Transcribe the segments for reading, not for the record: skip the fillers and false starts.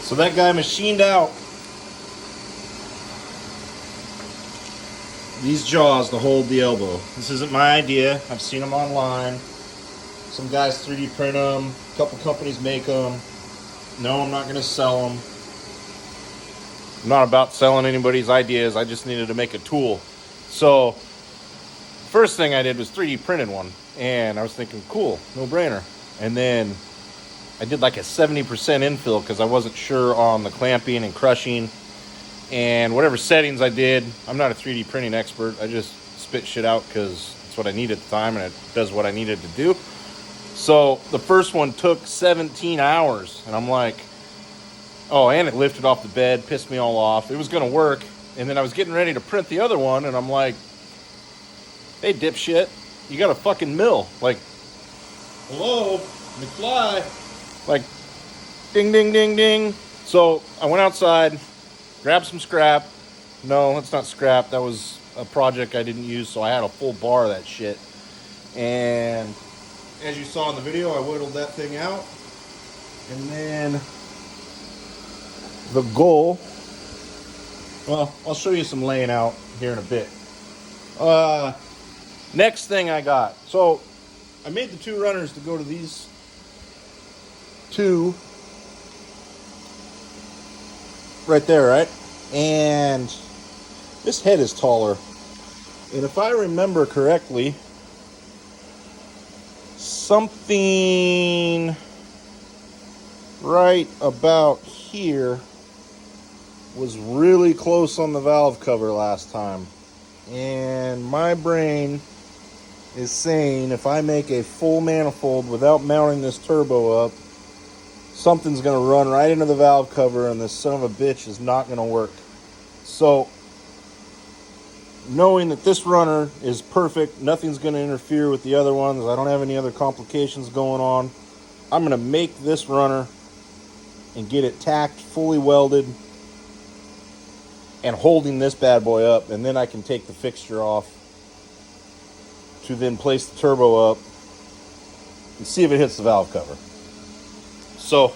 So that guy machined out these jaws to hold the elbow. This isn't my idea. I've seen them online. Some guys 3D print them. A couple companies make them. No, I'm not going to sell them. I'm not about selling anybody's ideas. I just needed to make a tool. So first thing I did was 3D printed one. And I was thinking, cool, no brainer. And then I did like a 70% infill because I wasn't sure on the clamping and crushing. And whatever settings I did, I'm not a 3D printing expert. I just spit shit out because it's what I need at the time and it does what I needed to do. So the first one took 17 hours. And I'm like, oh, and it lifted off the bed, pissed me all off. It was going to work. And then I was getting ready to print the other one. And I'm like, hey, dipshit, you got a fucking mill. Like, hello, McFly. Like, ding, ding, ding, ding. So I went outside, grabbed some scrap. No, that's not scrap. That was a project I didn't use, so I had a full bar of that shit. And as you saw in the video, I whittled that thing out. And then the goal, well, I'll show you some laying out here in a bit. Next thing I got. So I made the two runners to go to these two right there, right? And this head is taller. And if I remember correctly, something right about here was really close on the valve cover last time. And my brain is saying if I make a full manifold without mounting this turbo up, something's going to run right into the valve cover and this son of a bitch is not going to work. So, knowing that this runner is perfect, nothing's going to interfere with the other ones, I don't have any other complications going on, I'm going to make this runner and get it tacked, fully welded, and holding this bad boy up, and then I can take the fixture off to then place the turbo up and see if it hits the valve cover. So,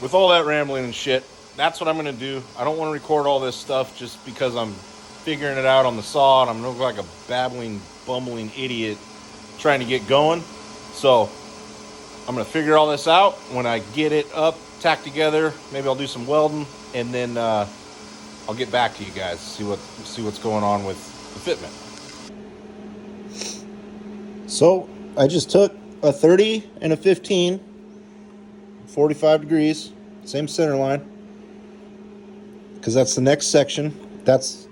with all that rambling and shit, that's what I'm going to do. I don't want to record all this stuff just because I'm figuring it out on the saw and I'm looking like a babbling, bumbling idiot trying to get going. So, I'm going to figure all this out. When I get it up, tacked together, maybe I'll do some welding, and then I'll get back to you guys, see what's going on with the fitment. So, I just took a 30 and a 15, 45 degrees, same center line, because that's the next section. That's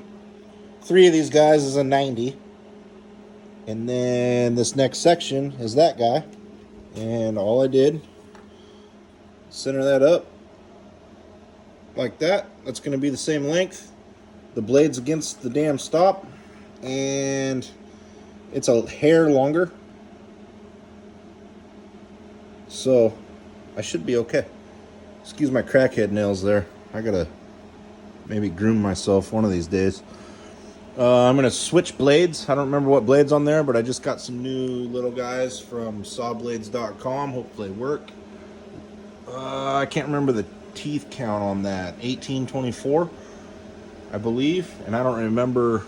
3 of these guys is a 90, and then this next section is that guy, and all I did, center that up like that. That's going to be the same length. The blade's against the damn stop, and it's a hair longer, so I should be okay. Excuse my crackhead nails there. I gotta maybe groom myself one of these days. I'm gonna switch blades. I don't remember what blades on there, but I just got some new little guys from sawblades.com. Hopefully they work. I can't remember the teeth count on that. 1824, I believe, and I don't remember.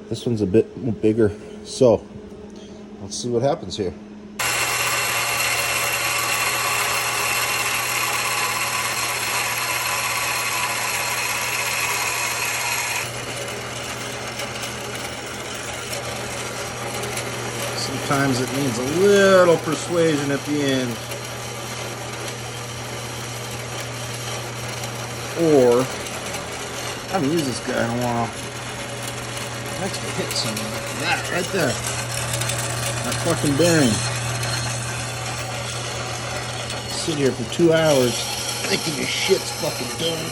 This one's a bit bigger. So let's see what happens here. Sometimes it needs a little persuasion at the end. Or, I haven't used this guy in a while. Let's hit some of that right there. That fucking bearing. Sit here for 2 hours thinking your shit's fucking done.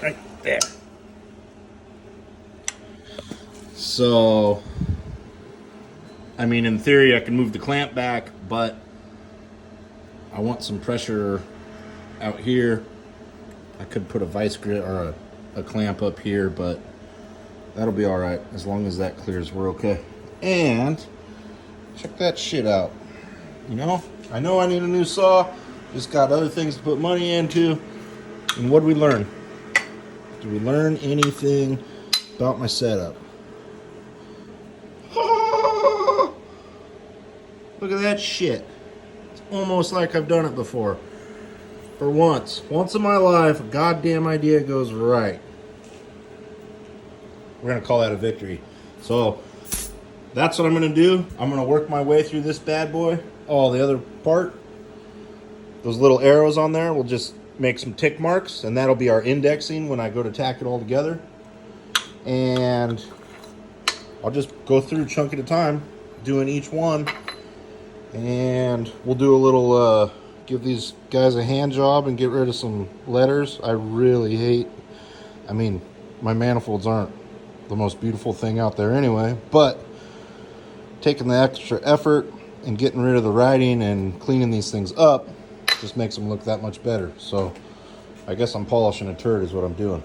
Right there. So, I mean, in theory, I can move the clamp back, but I want some pressure out here. I could put a vice grip or a clamp up here, but that'll be all right. As long as that clears, we're okay. And check that shit out. You know I need a new saw. Just got other things to put money into. And what did we learn? Did we learn anything about my setup? Look at that shit. It's almost like I've done it before. For once in my life, a goddamn idea goes right. We're gonna call that a victory. So that's what I'm gonna do. I'm gonna work my way through this bad boy. Oh, the other part, those little arrows on there, we'll just make some tick marks, and that'll be our indexing when I go to tack it all together. And I'll just go through a chunk at a time, doing each one, and we'll do a little give these guys a hand job and get rid of some letters. I really hate, I mean, my manifolds aren't the most beautiful thing out there anyway, but taking the extra effort and getting rid of the writing and cleaning these things up just makes them look that much better. So I guess I'm polishing a turd is what I'm doing.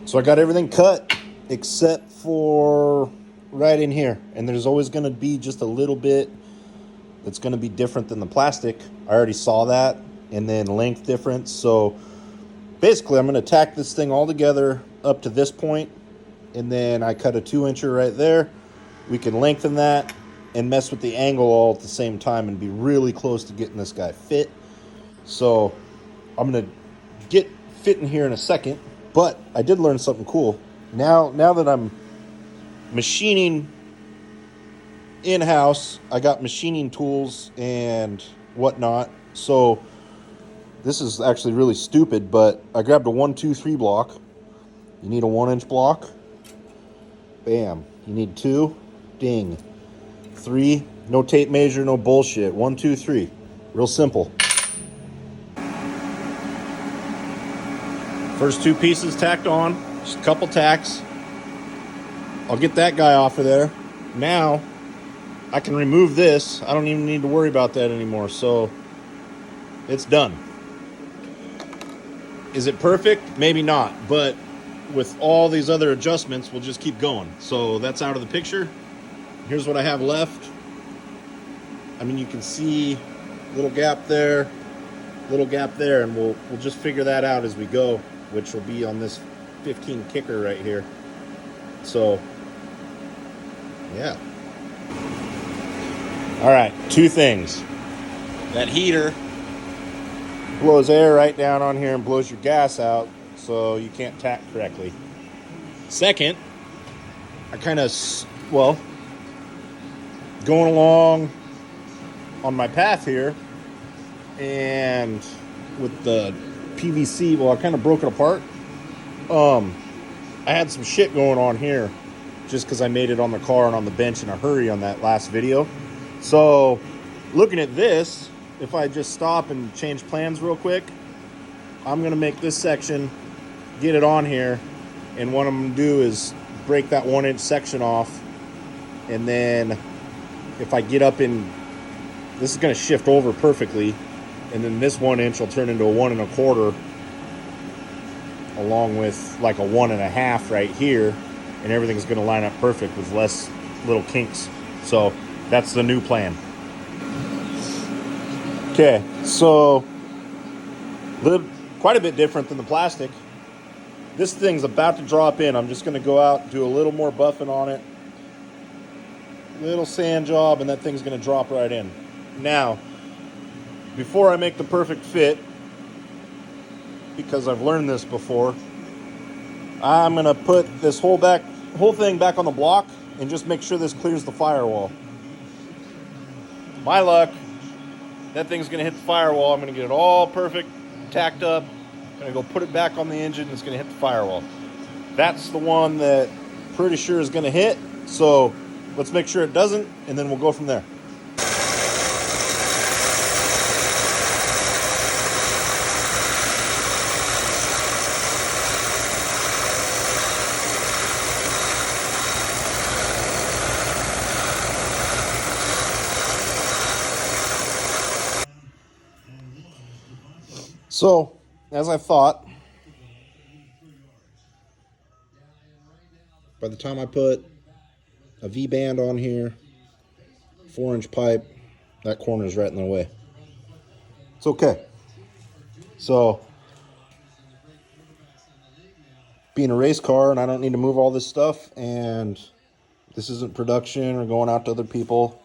So I got everything cut except for right in here, and there's always going to be just a little bit that's going to be different than the plastic. I already saw that, and then length difference. So basically I'm going to tack this thing all together up to this point, and then I cut a 2-incher right there. We can lengthen that and mess with the angle all at the same time and be really close to getting this guy fit. So I'm going to get fit in here in a second, but I did learn something cool. Now that I'm machining in-house, I got machining tools and whatnot. So this is actually really stupid, but I grabbed a 1, 2, 3 block. You need a 1-inch block. Bam. You need 2. Ding. 3. No tape measure, no bullshit. 1, 2, 3. Real simple. First 2 pieces tacked on. Just a couple tacks. I'll get that guy off of there. Now I can remove this. I don't even need to worry about that anymore. So it's done. Is it perfect? Maybe not. But with all these other adjustments, we'll just keep going. So that's out of the picture. Here's what I have left. I mean, you can see little gap there, and we'll just figure that out as we go, which will be on this 15 kicker right here. So yeah. All right, 2 things. That heater blows air right down on here and blows your gas out, so you can't tack correctly. Second, I kind of, going along on my path here, and with the PVC, I kind of broke it apart. I had some shit going on here just because I made it on the car and on the bench in a hurry on that last video. So looking at this, if I just stop and change plans real quick, I'm going to make this section, get it on here, and what I'm going to do is break that 1-inch section off, and then if I get up in, this is going to shift over perfectly, and then this 1-inch will turn into a 1 1/4, along with like a 1 1/2 right here, and everything's going to line up perfect with less little kinks. So that's the new plan. Okay, so quite a bit different than the plastic. This thing's about to drop in. I'm just going to go out, do a little more buffing on it, little sand job, and that thing's going to drop right in. Now, before I make the perfect fit, because I've learned this before, I'm going to put this whole thing back on the block and just make sure this clears the firewall. My luck, that thing's gonna hit the firewall. I'm gonna get it all perfect, tacked up. I'm gonna go put it back on the engine, and it's gonna hit the firewall. That's the one that pretty sure is gonna hit, so let's make sure it doesn't, and then we'll go from there. So, as I thought, by the time I put a V-band on here, 4-inch pipe, that corner is right in the way. It's okay. So, being a race car and I don't need to move all this stuff, and this isn't production or going out to other people,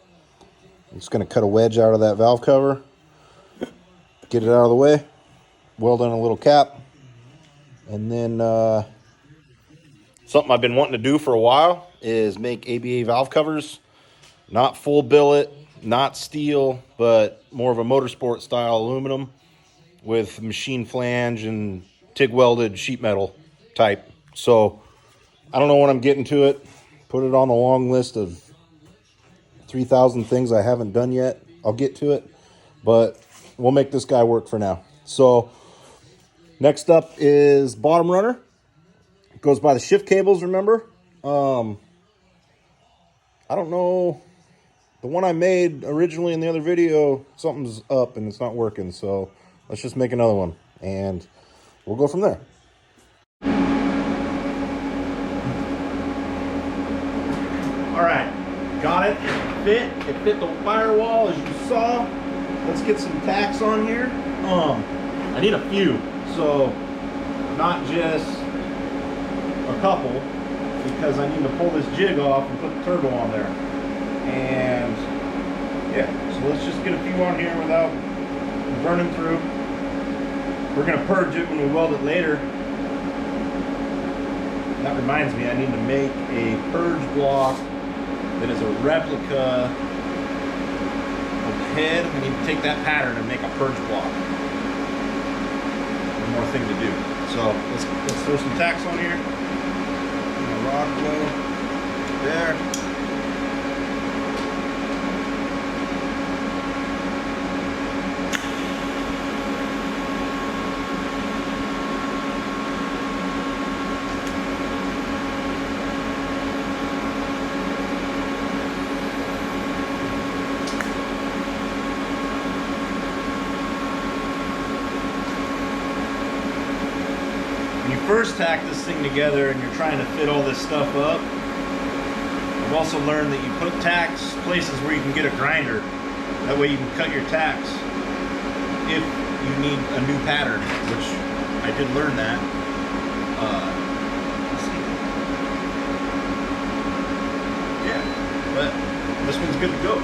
I'm just going to cut a wedge out of that valve cover, get it out of the way, weld on a little cap, and then something I've been wanting to do for a while is make ABA valve covers. Not full billet, not steel, but more of a motorsport style aluminum with machine flange and TIG welded sheet metal type. So I don't know when I'm getting to it. Put it on the long list of 3,000 things I haven't done yet. I'll get to it, but we'll make this guy work for now. So next up is bottom runner. It goes by the shift cables, remember? I don't know. The one I made originally in the other video, something's up and it's not working. So let's just make another one and we'll go from there. All right, got it. It fit the firewall as you saw. Let's get some tacks on here. I need a few, so not just a couple, because I need to pull this jig off and put the turbo on there. And yeah, so let's just get a few on here without burning through. We're gonna purge it when we weld it later. That reminds me, I need to make a purge block that is a replica of head. We need to take that pattern and make a purge block. One more thing to do. So let's throw some tacks on here. Rod go there. First tack this thing together and you're trying to fit all this stuff up, I've also learned that you put tacks places where you can get a grinder. That way you can cut your tacks if you need a new pattern, which I did learn that. Let's see. Yeah, but this one's good to go.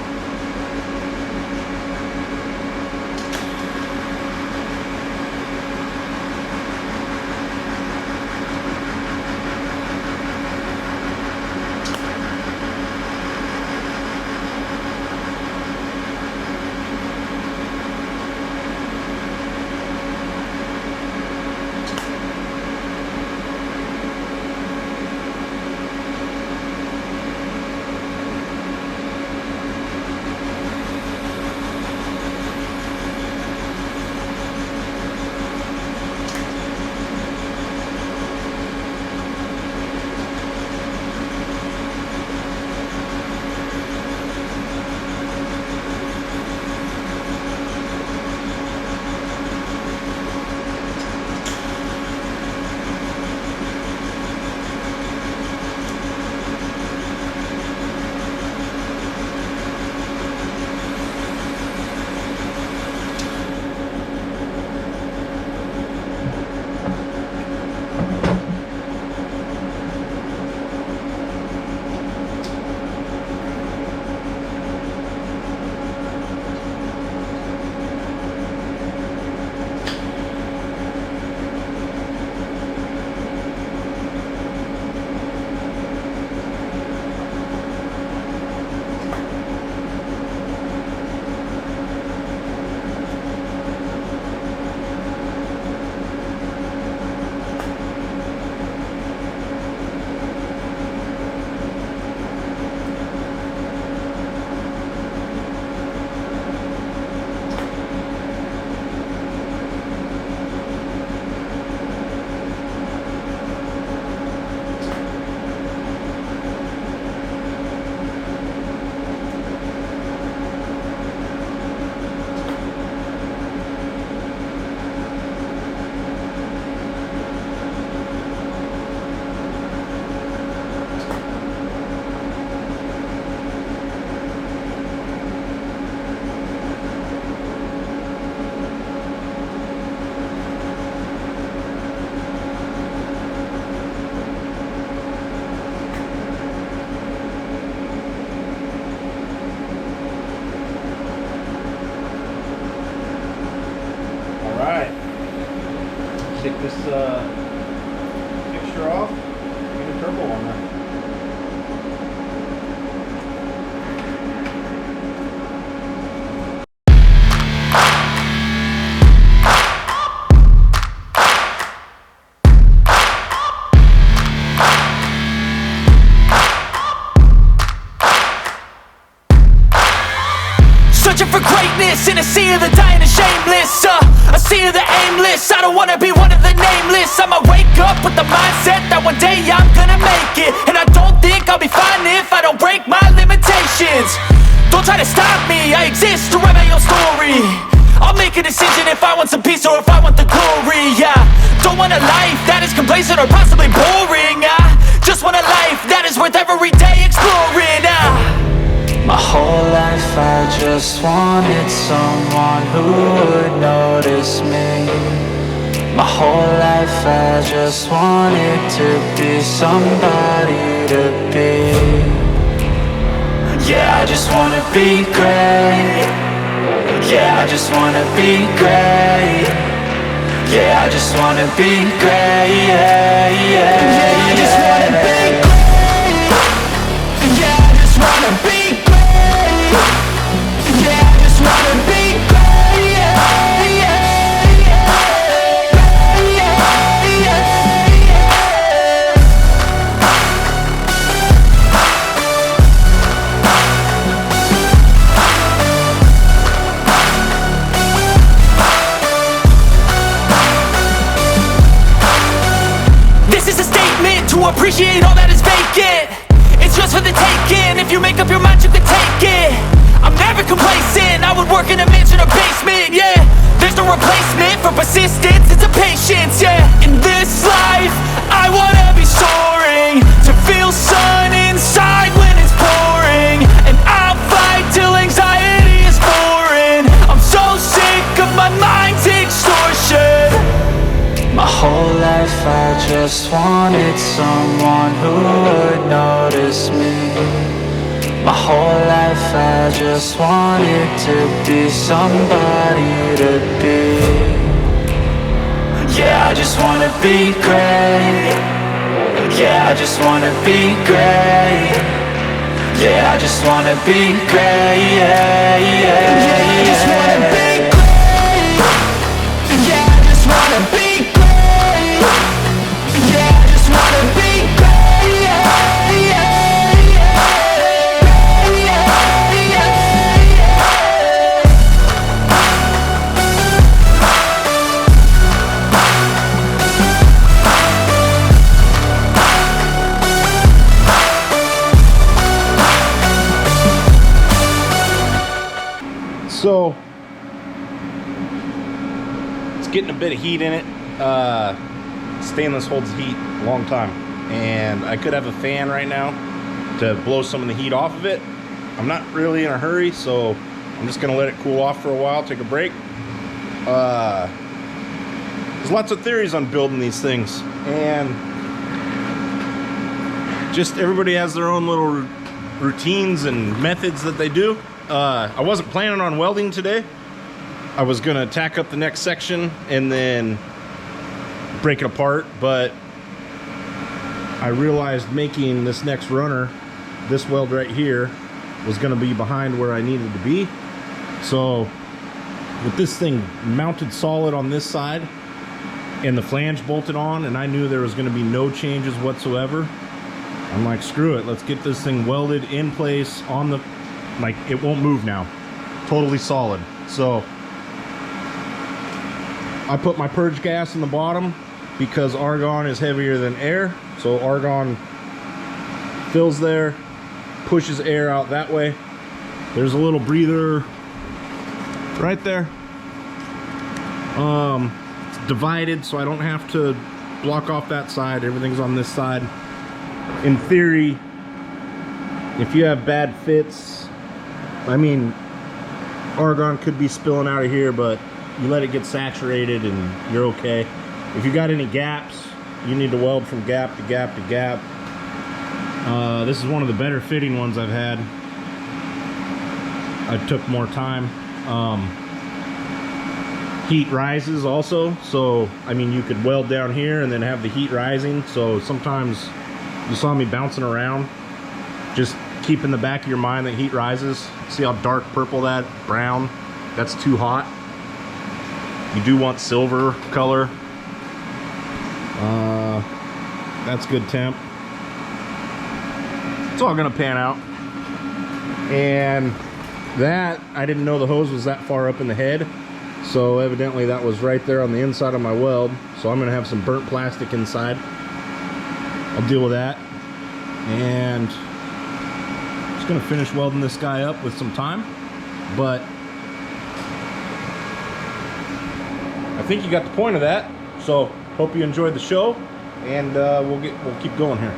fixture off. Get a turbo on there. Searching for greatness in a sea of the dying and shameless, a sea of the aimless. I don't wanna be one of the nameless. I'ma wake up with the mindset that one day I'm gonna make it, and I don't think I'll be fine if I don't break my limitations. Don't try to stop me, I exist to write my own story. I'll make a decision if I want some peace or if I want the glory. Yeah, don't want a life that is complacent or possibly boring. I just want a life that is worth every day exploring. My whole life I just wanted someone who would notice me. My whole life I just wanted to be somebody to be. Yeah, I just wanna be great. Yeah, I just wanna be great. Yeah, I just wanna be great. Yeah, yeah, yeah, I just wanna be great. Yeah, I just wanna be great. Yeah, I just wanna be great. Yeah, yeah, yeah. Yeah, yeah, yeah. This is a statement to appreciate all that is vacant. It's yours for the taking. If you make up your mind, you can take it. I'm never complacent. I would work in a mansion or basement, yeah. There's no replacement for persistence, it's a patience, yeah. In this life, I wanna be soaring, to feel sun inside when it's pouring, and I'll fight till anxiety is foreign. I'm so sick of my mind's extortion. My whole life I just wanted someone who would notice me. My whole life I just wanted to be somebody to be. Yeah, I just wanna be great. Yeah, I just wanna be great. Yeah, I just wanna be great. Yeah, yeah, yeah, I just wanna be great. Yeah, I just wanna be great. Yeah, I just wanna be great. Yeah, yeah. So it's getting a bit of heat in it. Stainless holds heat a long time, and I could have a fan right now to blow some of the heat off of it. I'm not really in a hurry, so I'm just gonna let it cool off for a while, take a break. There's lots of theories on building these things, and just everybody has their own little routines and methods that they do. I wasn't planning on welding today. I was gonna tack up the next section and then break it apart, but I realized making this next runner, this weld right here, was gonna be behind where I needed to be. So with this thing mounted solid on this side and the flange bolted on, and I knew there was gonna be no changes whatsoever, I'm like, screw it, let's get this thing welded in place on the, like, it won't move now, totally solid. So I put my purge gas in the bottom because argon is heavier than air, so argon fills there, pushes air out that way. There's a little breather right there. It's divided, so I don't have to block off that side. Everything's on this side. In theory, if you have bad fits, I mean, argon could be spilling out of here, but you let it get saturated and you're okay. If you got any gaps, you need to weld from gap to gap to gap. This is one of the better fitting ones I've had. I took more time. heat rises also. So, I mean, you could weld down here and then have the heat rising. So sometimes you saw me bouncing around. Just keep in the back of your mind that heat rises. See how dark purple that, brown? That's too hot. You do want silver color. That's good temp. It's all gonna pan out. And that, I didn't know the hose was that far up in the head. So evidently that was right there on the inside of my weld. So I'm gonna have some burnt plastic inside. I'll deal with that. And just gonna finish welding this guy up with some time. But I think you got the point of that. So hope you enjoyed the show, and we'll keep going here.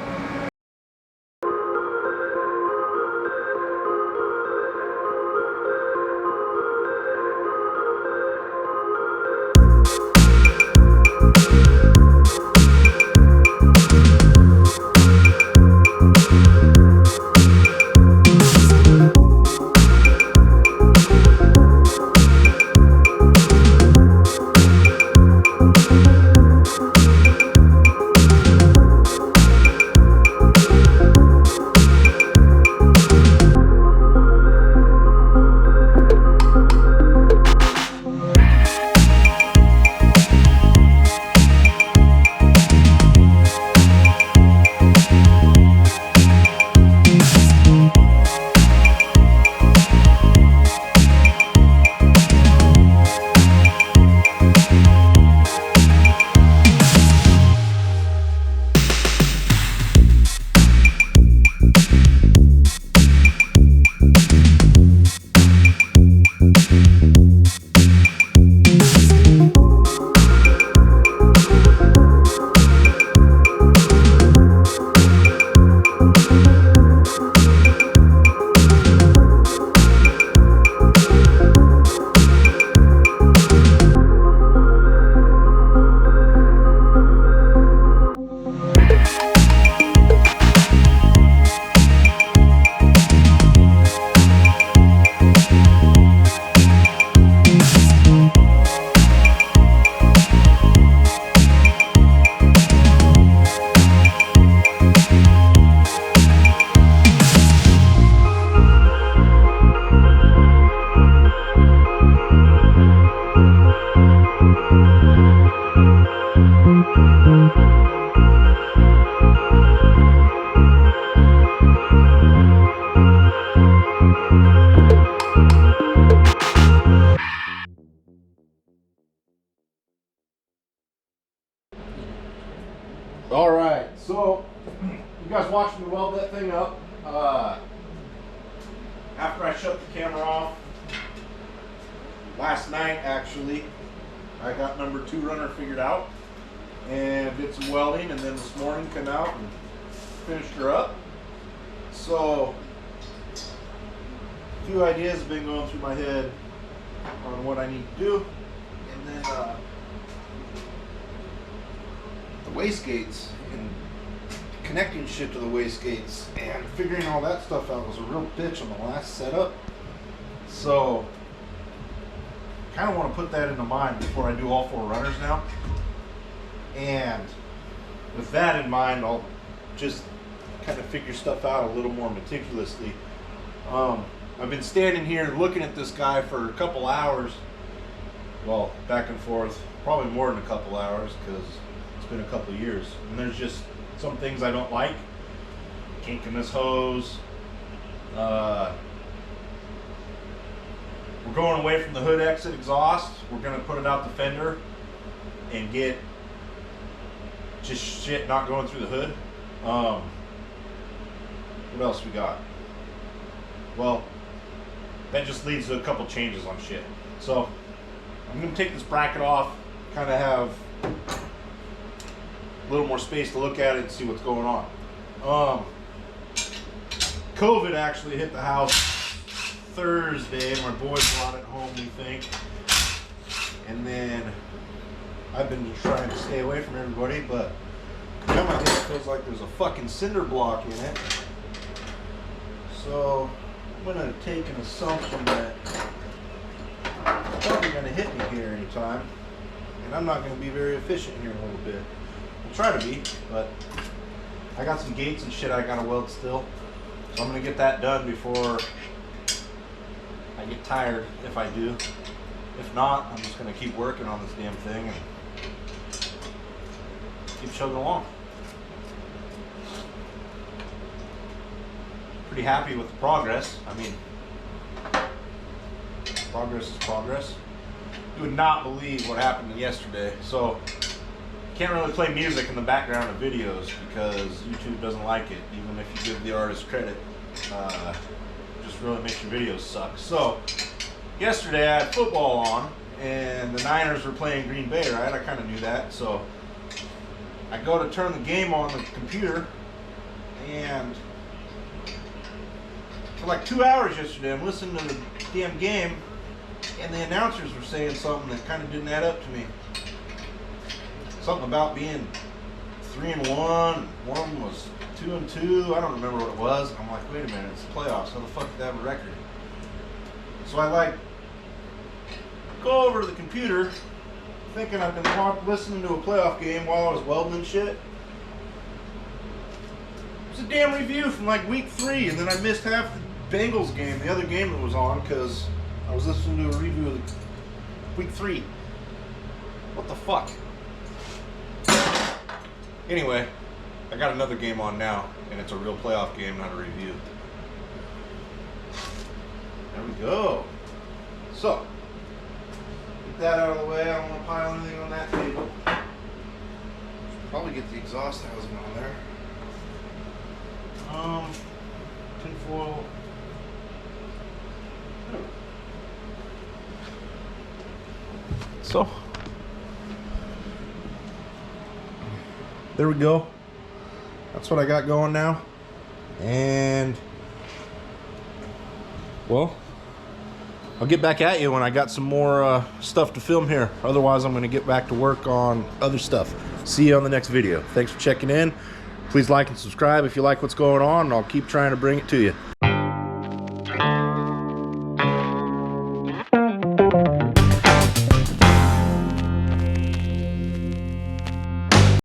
All right, so you guys watched me weld that thing up. After I shut the camera off last night, actually, I got number 2 runner figured out and did some welding, and then this morning came out and finished her up. So a few ideas have been going through my head on what I need to do, and then the wastegates and connecting shit to the wastegates and figuring all that stuff out was a real bitch on the last setup. So kind of want to put that into mind before I do all 4 runners now. And with that in mind, I'll just kind of figure stuff out a little more meticulously. I've been standing here looking at this guy for a couple hours. Well, back and forth, probably more than a couple hours because it's been a couple years. And there's just some things I don't like. Kink in this hose. We're going away from the hood exit exhaust. We're going to put it out the fender and get just shit not going through the hood. What else we got? Well, that just leads to a couple changes on shit. So I'm going to take this bracket off, kind of have a little more space to look at it and see what's going on. COVID actually hit the house Thursday. My boys brought it home, we think. And then I've been trying to stay away from everybody, but now my head feels like there's a fucking cinder block in it. So I'm gonna take an assumption that probably going to hit me here anytime, and I'm not going to be very efficient here in a little bit. I'll try to be, but I got some gates and shit I got to weld still, so I'm going to get that done before I get tired, if I do. If not, I'm just going to keep working on this damn thing and keep chugging along. Pretty happy with the progress. I mean, progress is progress. You would not believe what happened yesterday. So, can't really play music in the background of videos because YouTube doesn't like it, even if you give the artist credit. Just really makes your videos suck. So, yesterday I had football on, and the Niners were playing Green Bay, right? I kind of knew that. So, I go to turn the game on the computer, and for like 2 hours yesterday, I'm listening to the damn game, and the announcers were saying something that kind of didn't add up to me. Something about being 3-1, one was 2-2. I don't remember what it was. I'm like, wait a minute, it's the playoffs. How the fuck did they have a record? So I like go over to the computer, thinking I've been listening to a playoff game while I was welding and shit. It was a damn review from like week 3, and then I missed half the Bengals game, the other game that was on, because I was listening to a review of week 3. What the fuck? Anyway, I got another game on now, and it's a real playoff game, not a review. There we go. So, get that out of the way. I don't want to pile anything on that table. Should probably get the exhaust housing on there. Tinfoil. So, there we go. That's what I got going now. And, well, I'll get back at you when I got some more stuff to film here. Otherwise, I'm going to get back to work on other stuff. See you on the next video. Thanks for checking in. Please like and subscribe if you like what's going on, and I'll keep trying to bring it to you.